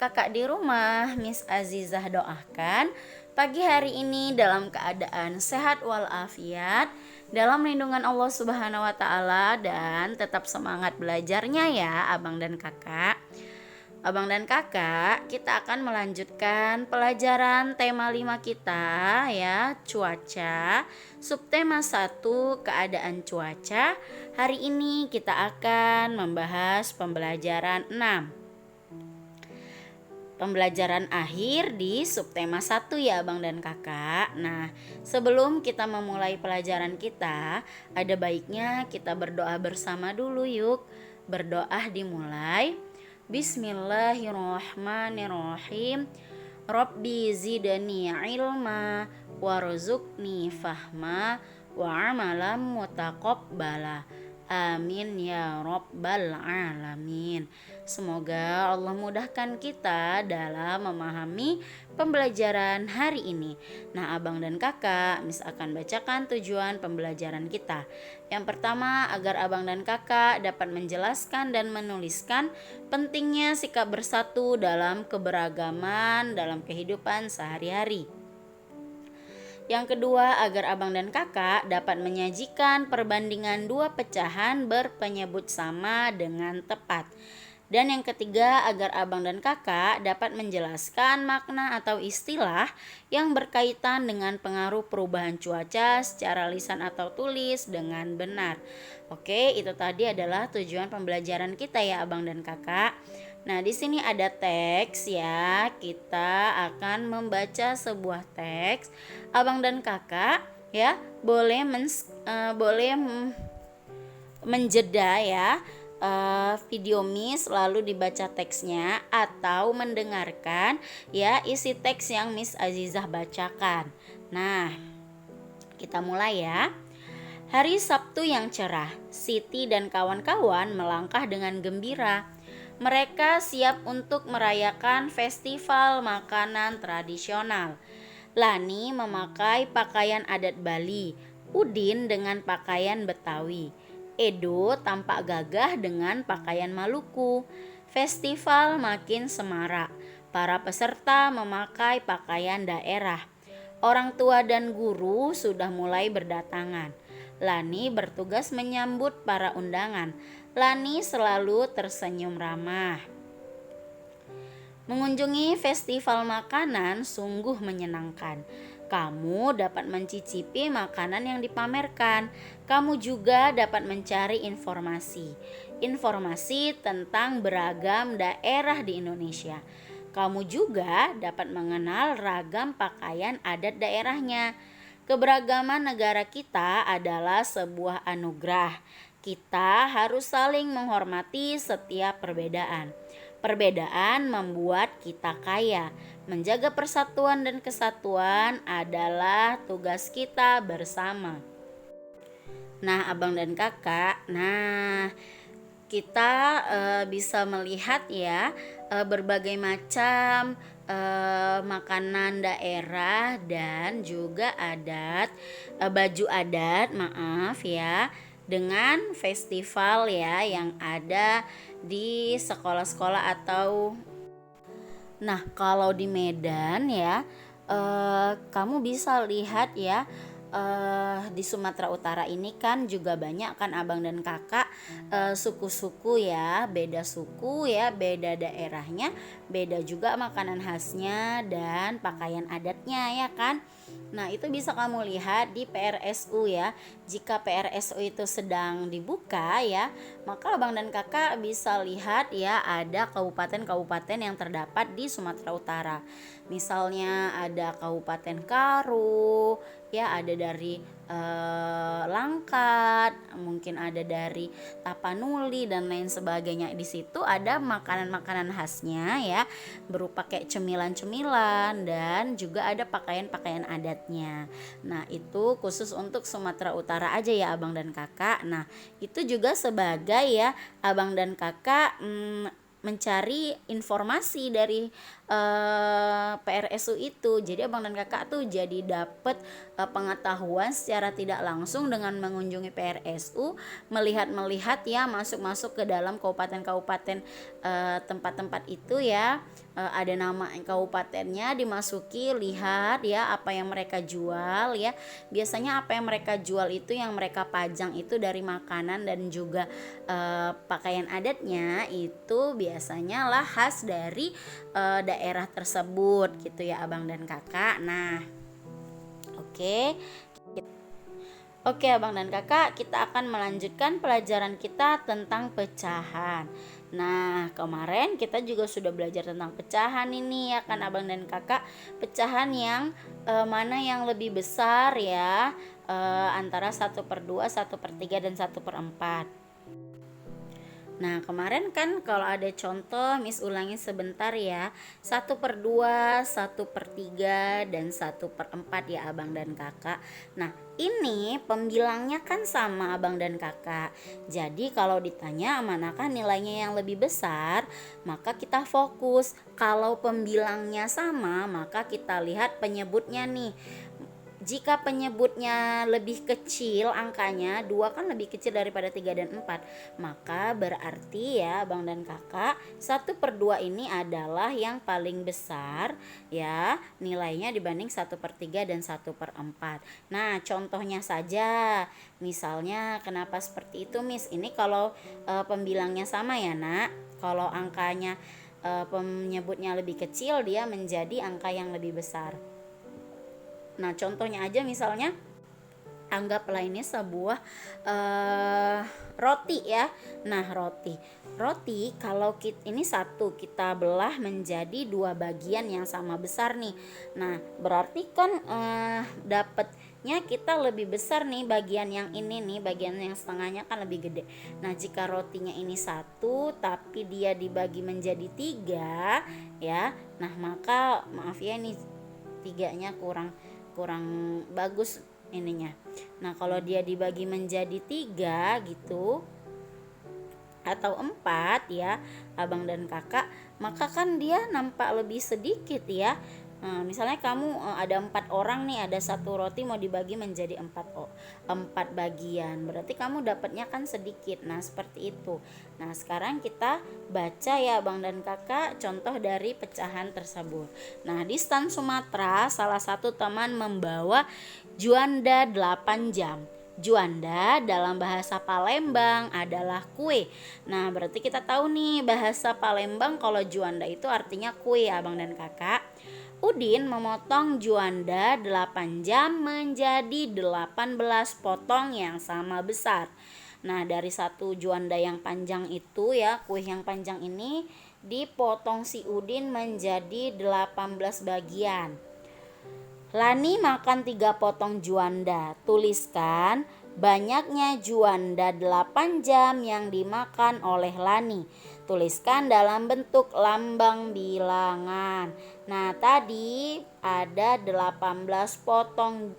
Kakak di rumah, Miss Azizah doakan pagi hari ini dalam keadaan sehat walafiat, dalam lindungan Allah Subhanahu wa taala dan tetap semangat belajarnya ya Abang dan Kakak. Abang dan Kakak, kita akan melanjutkan pelajaran tema 5 kita ya, cuaca. Subtema 1, keadaan cuaca. Hari ini kita akan membahas pembelajaran 6. Pembelajaran akhir di subtema 1 ya Abang dan Kakak. Nah, sebelum kita memulai pelajaran kita, ada baiknya kita berdoa bersama dulu yuk. Berdoa dimulai. Bismillahirrahmanirrahim. Rabbi zidni ilma warzuqni fahma wa amalan mutaqabbala. Amin ya rabbal alamin. Semoga Allah mudahkan kita dalam memahami pembelajaran hari ini. Nah, Abang dan Kakak, Miss akan bacakan tujuan pembelajaran kita. Yang pertama, agar Abang dan Kakak dapat menjelaskan dan menuliskan pentingnya sikap bersatu dalam keberagaman dalam kehidupan sehari-hari. Yang kedua, agar Abang dan Kakak dapat menyajikan perbandingan dua pecahan berpenyebut sama dengan tepat. Dan yang ketiga, agar Abang dan Kakak dapat menjelaskan makna atau istilah yang berkaitan dengan pengaruh perubahan cuaca secara lisan atau tulis dengan benar. Oke, itu tadi adalah tujuan pembelajaran kita ya Abang dan Kakak. Nah, di sini ada teks ya. Kita akan membaca sebuah teks. Abang dan Kakak ya boleh menjeda ya video Miss lalu dibaca teksnya atau mendengarkan ya isi teks yang Miss Azizah bacakan. Nah, kita mulai ya. Hari Sabtu yang cerah, Siti dan kawan-kawan melangkah dengan gembira. Mereka siap untuk merayakan festival makanan tradisional. Lani memakai pakaian adat Bali, Udin dengan pakaian Betawi. Edo tampak gagah dengan pakaian Maluku. Festival makin semarak. Para peserta memakai pakaian daerah. Orang tua dan guru sudah mulai berdatangan. Lani bertugas menyambut para undangan. Lani selalu tersenyum ramah. Mengunjungi festival makanan sungguh menyenangkan. Kamu dapat mencicipi makanan yang dipamerkan. Kamu juga dapat mencari informasi tentang beragam daerah di Indonesia. Kamu juga dapat mengenal ragam pakaian adat daerahnya. Keberagaman negara kita adalah sebuah anugerah. Kita harus saling menghormati setiap perbedaan. Perbedaan membuat kita kaya. Menjaga persatuan dan kesatuan adalah tugas kita bersama. Nah, Abang dan Kakak, kita bisa melihat ya berbagai macam makanan daerah dan juga baju adat, maaf ya, dengan festival ya yang ada di sekolah-sekolah atau kalau di Medan ya kamu bisa lihat ya di Sumatera Utara ini kan juga banyak kan Abang dan Kakak suku-suku ya, beda suku ya, beda daerahnya, beda juga makanan khasnya dan pakaian adatnya ya kan. Nah, itu bisa kamu lihat di PRSU ya. Jika PRSU itu sedang dibuka ya, maka Abang dan Kakak bisa lihat ya ada kabupaten-kabupaten yang terdapat di Sumatera Utara. Misalnya ada Kabupaten Karo, ya ada dari Langkat, mungkin ada dari Tapanuli dan lain sebagainya. Di situ ada makanan-makanan khasnya ya, berupa kayak cemilan-cemilan dan juga ada pakaian-pakaian adatnya. Nah, itu khusus untuk Sumatera Utara aja ya Abang dan Kakak. Nah, itu juga sebagai ya Abang dan Kakak mencari informasi dari PRSU itu. Jadi Abang dan Kakak tuh jadi dapat pengetahuan secara tidak langsung dengan mengunjungi PRSU, melihat ya masuk ke dalam kabupaten-kabupaten tempat-tempat itu ya. ada nama kabupatennya, dimasuki, lihat ya apa yang mereka jual ya. Biasanya apa yang mereka jual itu, yang mereka pajang itu dari makanan dan juga pakaian adatnya itu biasanya lah khas dari daerah tersebut gitu ya abang dan kakak. Nah, oke. Oke abang dan kakak, kita akan melanjutkan pelajaran kita tentang pecahan. Nah, kemarin kita juga sudah belajar tentang pecahan ini ya kan abang dan kakak. Pecahan yang mana yang lebih besar ya, antara 1/2, 1/3, dan 1/4. Nah, kemarin kan kalau ada contoh, Miss ulangi sebentar ya. 1/2, 1/3, dan 1/4 ya abang dan kakak. Nah, ini pembilangnya kan sama abang dan kakak. Jadi kalau ditanya manakah nilainya yang lebih besar, maka kita fokus. Kalau pembilangnya sama, maka kita lihat penyebutnya nih. Jika penyebutnya lebih kecil angkanya, 2 kan lebih kecil daripada 3 dan 4, maka berarti ya abang dan kakak 1/2 ini adalah yang paling besar ya nilainya dibanding 1/3 dan 1/4. Nah, contohnya saja, misalnya kenapa seperti itu Miss? Ini kalau pembilangnya sama ya nak. Kalau angkanya penyebutnya lebih kecil, dia menjadi angka yang lebih besar. Nah, contohnya aja misalnya anggaplah ini sebuah roti ya. Nah, roti kalau ini satu kita belah menjadi 2 bagian yang sama besar nih. Nah, berarti kan dapatnya kita lebih besar nih bagian yang ini nih, bagian yang setengahnya kan lebih gede. Nah, jika rotinya ini satu tapi dia dibagi menjadi 3 ya, nah maka maaf ya ini 3-nya kurang bagus ininya. Nah, kalau dia dibagi menjadi 3 gitu atau 4 ya abang dan kakak, maka kan dia nampak lebih sedikit ya. Nah, misalnya kamu ada 4 orang nih, ada satu roti mau dibagi menjadi 4 bagian, berarti kamu dapatnya kan sedikit. Nah, seperti itu. Nah, sekarang kita baca ya abang dan kakak contoh dari pecahan tersebut. Nah, di stan Sumatera salah satu teman membawa juanda 8 jam. Juanda dalam bahasa Palembang adalah kue. Nah, berarti kita tahu nih bahasa Palembang kalau juanda itu artinya kue abang dan kakak. Udin memotong juanda 8 jam menjadi 18 potong yang sama besar. Nah, dari satu juanda yang panjang itu ya, kue yang panjang ini dipotong si Udin menjadi 18 bagian. Lani makan 3 potong juanda. Tuliskan banyaknya juanda 8 jam yang dimakan oleh Lani. Tuliskan dalam bentuk lambang bilangan. Nah, tadi ada 18 potong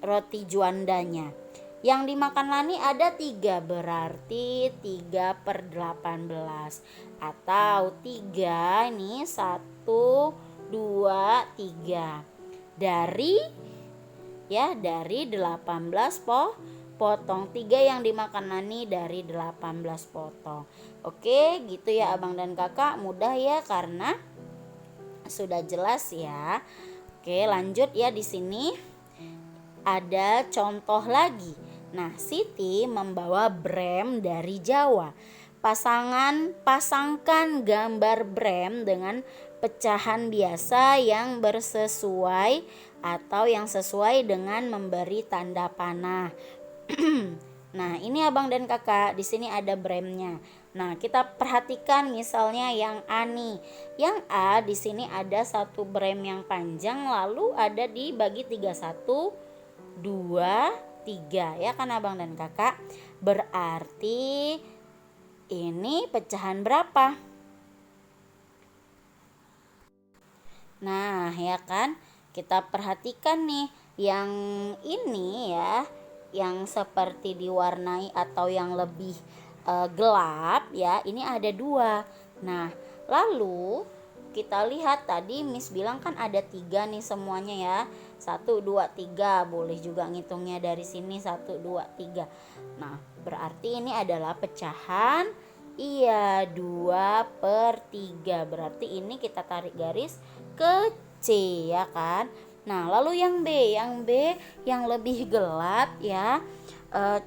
roti juandanya. Yang dimakan Lani ada 3, berarti 3/18. Atau 3 ini 1, 2, 3. Dari 18 potong 3 yang dimakan Lani dari 18 potong. Oke, gitu ya abang dan kakak, mudah ya karena sudah jelas ya. Oke, lanjut ya, di sini ada contoh lagi. Nah, Siti membawa brem dari Jawa. Pasangkan gambar brem dengan pecahan biasa yang bersesuai atau yang sesuai dengan memberi tanda panah. Nah, ini abang dan kakak, di sini ada bremnya. Nah, kita perhatikan misalnya yang A nih. Yang A di sini ada satu brem yang panjang lalu ada dibagi 3, 1, 2, 3 ya kan abang dan kakak. Berarti ini pecahan berapa? Nah, ya kan? Kita perhatikan nih yang ini ya, yang seperti diwarnai atau yang lebih gelap ya, ini ada 2. Nah, lalu kita lihat tadi Miss bilang kan ada 3 nih semuanya ya. 1, 2, 3. Boleh juga ngitungnya dari sini 1, 2, 3. Nah, berarti ini adalah pecahan Iya, 2/3. Berarti ini kita tarik garis ke C ya kan. Nah, lalu yang B, yang lebih gelap ya,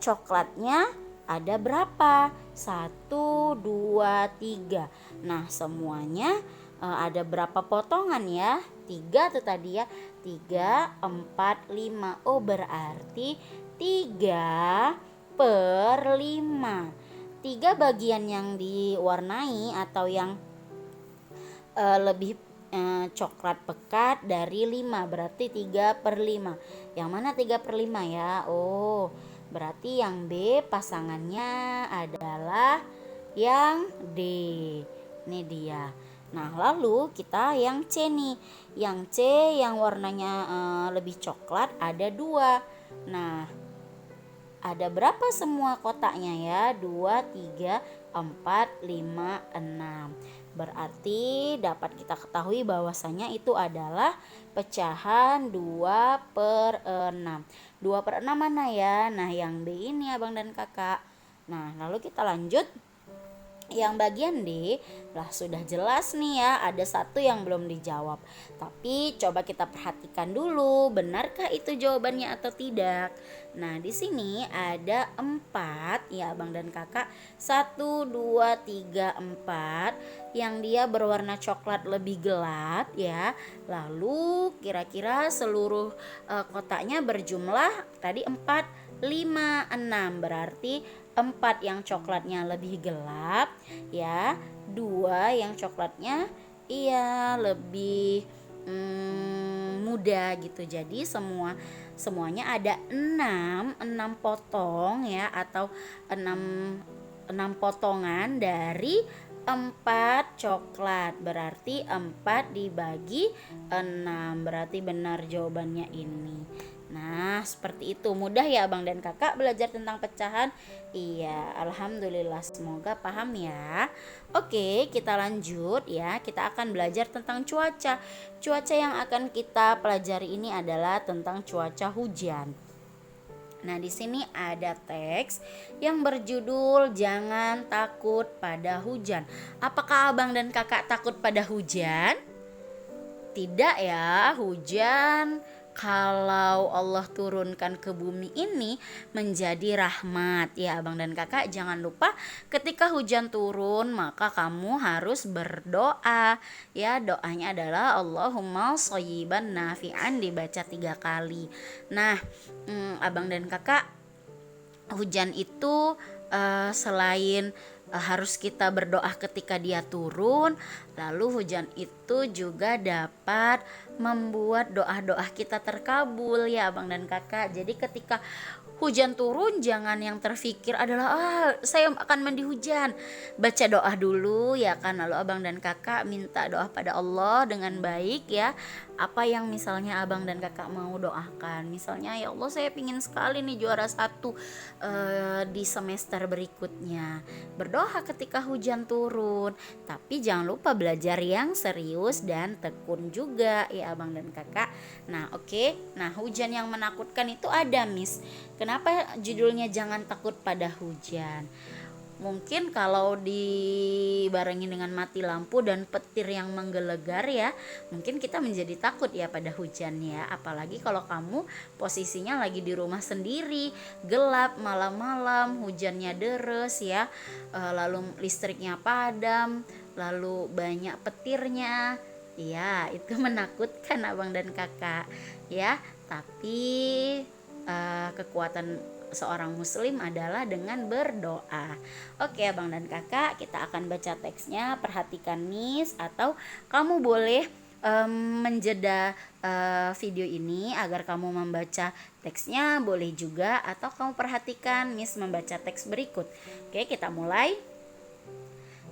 coklatnya ada berapa? 1, 2, 3. Nah, semuanya ada berapa potongan ya? 3 tuh tadi ya. 3, 4, 5. Oh, berarti 3/5. 3 bagian yang diwarnai atau yang lebih coklat pekat dari 5, berarti 3/5. Yang mana 3/5 ya? Oh, berarti yang B pasangannya adalah yang D. Ini dia. Nah, lalu kita yang C nih. Yang C yang warnanya lebih coklat ada 2. Nah, ada berapa semua kotaknya ya? 2, 3, 4, 5, 6. Berarti dapat kita ketahui bahwasanya itu adalah pecahan 2/6. 2/6 mana ya? Nah, yang B ini abang dan kakak. Nah, lalu kita lanjut. Yang bagian D lah sudah jelas nih ya, ada satu yang belum dijawab. Tapi coba kita perhatikan dulu, benarkah itu jawabannya atau tidak. Nah, di sini ada 4 ya abang dan kakak. 1, 2, 3, 4 yang dia berwarna coklat lebih gelap ya. Lalu kira-kira seluruh kotaknya berjumlah tadi 4, 5, 6. Berarti 4 yang coklatnya lebih gelap ya, 2 yang coklatnya lebih muda gitu. Jadi semuanya ada 6 potong ya, atau 6 potongan dari 4 coklat. Berarti 4 dibagi 6. Berarti benar jawabannya ini. Nah, seperti itu. Mudah ya abang dan kakak belajar tentang pecahan? Iya, alhamdulillah, semoga paham ya. Oke, kita lanjut ya. Kita akan belajar tentang cuaca. Cuaca yang akan kita pelajari ini adalah tentang cuaca hujan. Nah, di sini ada teks yang berjudul Jangan Takut Pada Hujan. Apakah abang dan kakak takut pada hujan? Tidak ya, hujan kalau Allah turunkan ke bumi ini menjadi rahmat ya abang dan kakak. Jangan lupa ketika hujan turun maka kamu harus berdoa ya. Doanya adalah Allahumma shayyiban nafi'an, dibaca 3 kali. Nah, abang dan kakak, hujan itu selain harus kita berdoa ketika dia turun, lalu hujan itu juga dapat membuat doa-doa kita terkabul ya abang dan kakak. Jadi ketika hujan turun jangan yang terfikir adalah saya akan mandi hujan. Baca doa dulu ya kan, lalu abang dan kakak minta doa pada Allah dengan baik ya. Apa yang misalnya abang dan kakak mau doakan, misalnya ya Allah saya pingin sekali nih juara 1 di semester berikutnya. Berdoa ketika hujan turun, tapi jangan lupa belajar yang serius dan tekun juga ya abang dan kakak. Nah, oke. Nah, hujan yang menakutkan itu ada, Miss. Kenapa judulnya Jangan Takut Pada Hujan? Mungkin kalau dibarengi dengan mati lampu dan petir yang menggelegar ya, mungkin kita menjadi takut ya pada hujan ya. Apalagi kalau kamu posisinya lagi di rumah sendiri, gelap, malam-malam, hujannya deres ya, lalu listriknya padam, lalu banyak petirnya. Ya, itu menakutkan abang dan kakak ya. Tapi kekuatan seorang muslim adalah dengan berdoa. Oke abang dan kakak, kita akan baca teksnya. Perhatikan Miss, atau kamu boleh menjeda video ini agar kamu membaca teksnya, boleh juga, atau kamu perhatikan Miss membaca teks berikut. Oke, kita mulai.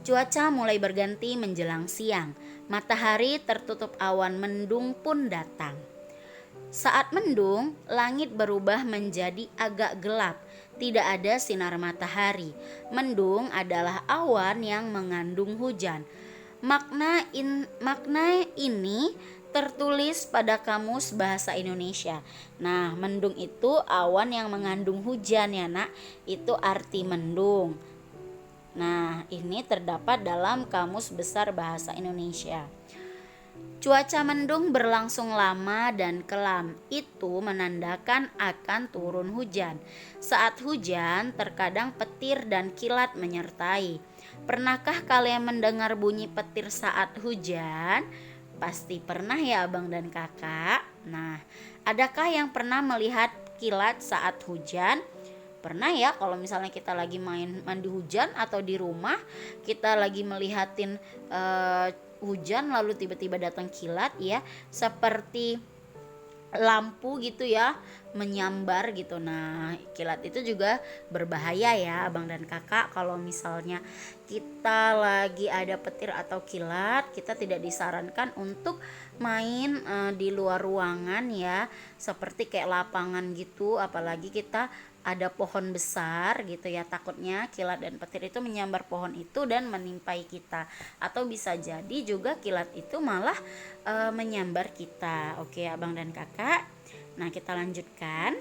Cuaca mulai berganti menjelang siang. Matahari tertutup awan mendung pun datang. Saat mendung, langit berubah menjadi agak gelap. Tidak ada sinar matahari. Mendung adalah awan yang mengandung hujan. Makna ini tertulis pada Kamus Bahasa Indonesia. Nah, mendung itu awan yang mengandung hujan ya nak. Itu arti mendung. Nah, ini terdapat dalam Kamus Besar Bahasa Indonesia. Cuaca mendung berlangsung lama dan kelam. Itu menandakan akan turun hujan. Saat hujan, terkadang petir dan kilat menyertai. Pernahkah kalian mendengar bunyi petir saat hujan? Pasti pernah ya abang dan kakak. Nah, adakah yang pernah melihat kilat saat hujan? Pernah ya kalau misalnya kita lagi main mandi hujan atau di rumah kita lagi melihatin hujan lalu tiba-tiba datang kilat ya, seperti lampu gitu ya, menyambar gitu. Nah, kilat itu juga berbahaya ya abang dan kakak. Kalau misalnya kita lagi ada petir atau kilat, kita tidak disarankan untuk main di luar ruangan ya, seperti kayak lapangan gitu, apalagi kita ada pohon besar gitu ya, takutnya kilat dan petir itu menyambar pohon itu dan menimpai kita, atau bisa jadi juga kilat itu malah menyambar kita. Oke abang dan kakak, nah kita lanjutkan.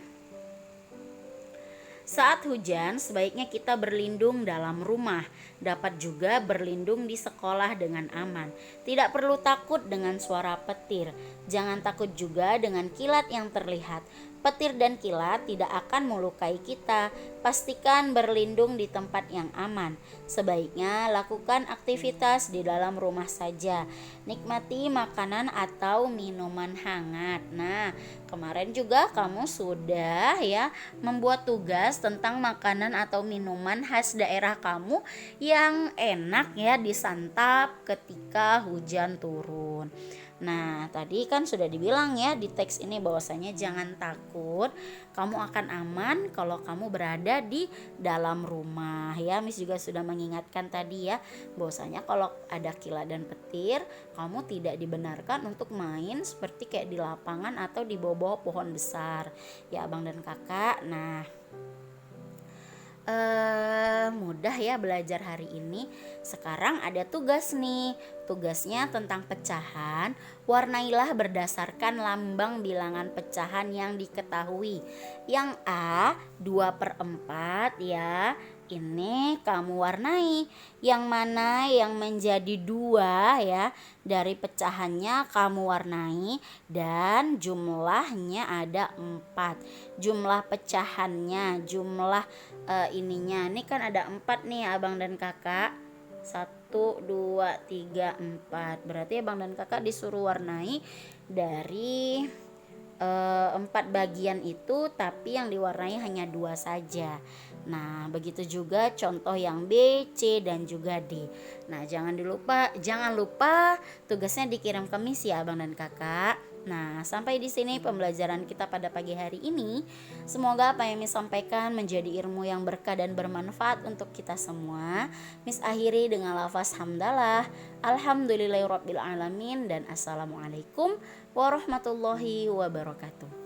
Saat hujan, sebaiknya kita berlindung dalam rumah. Dapat juga berlindung di sekolah dengan aman. Tidak perlu takut dengan suara petir. Jangan takut juga dengan kilat yang terlihat. Petir dan kilat tidak akan melukai kita. Pastikan berlindung di tempat yang aman. Sebaiknya lakukan aktivitas di dalam rumah saja. Nikmati makanan atau minuman hangat. Nah, kemarin juga kamu sudah ya membuat tugas tentang makanan atau minuman khas daerah kamu yang enak ya disantap ketika hujan turun. Nah, tadi kan sudah dibilang ya di teks ini bahwasanya jangan takut, kamu akan aman kalau kamu berada di dalam rumah ya. Miss juga sudah mengingatkan tadi ya bahwasanya kalau ada kilat dan petir, kamu tidak dibenarkan untuk main seperti kayak di lapangan atau di bawah pohon besar ya abang dan kakak. Nah, mudah ya belajar hari ini. Sekarang ada tugas nih. Tugasnya tentang pecahan. Warnailah berdasarkan lambang bilangan pecahan yang diketahui. Yang A 2/4 ya. Ini kamu warnai. Yang mana yang menjadi 2 ya, dari pecahannya kamu warnai, dan jumlahnya ada 4. Jumlah pecahannya, jumlah ini kan ada 4 nih abang dan kakak. 1, 2, 3, 4. Berarti abang dan kakak disuruh warnai dari 4 bagian itu, tapi yang diwarnai hanya 2 saja. Nah, begitu juga contoh yang B, C, dan juga D. Nah, jangan lupa tugasnya dikirim ke Miss ya abang dan kakak. Nah, sampai di sini pembelajaran kita pada pagi hari ini. Semoga apa yang Miss sampaikan menjadi ilmu yang berkah dan bermanfaat untuk kita semua. Miss akhiri dengan lafaz hamdalah, alhamdulillahirabbil alamin, dan assalamualaikum warahmatullahi wabarakatuh.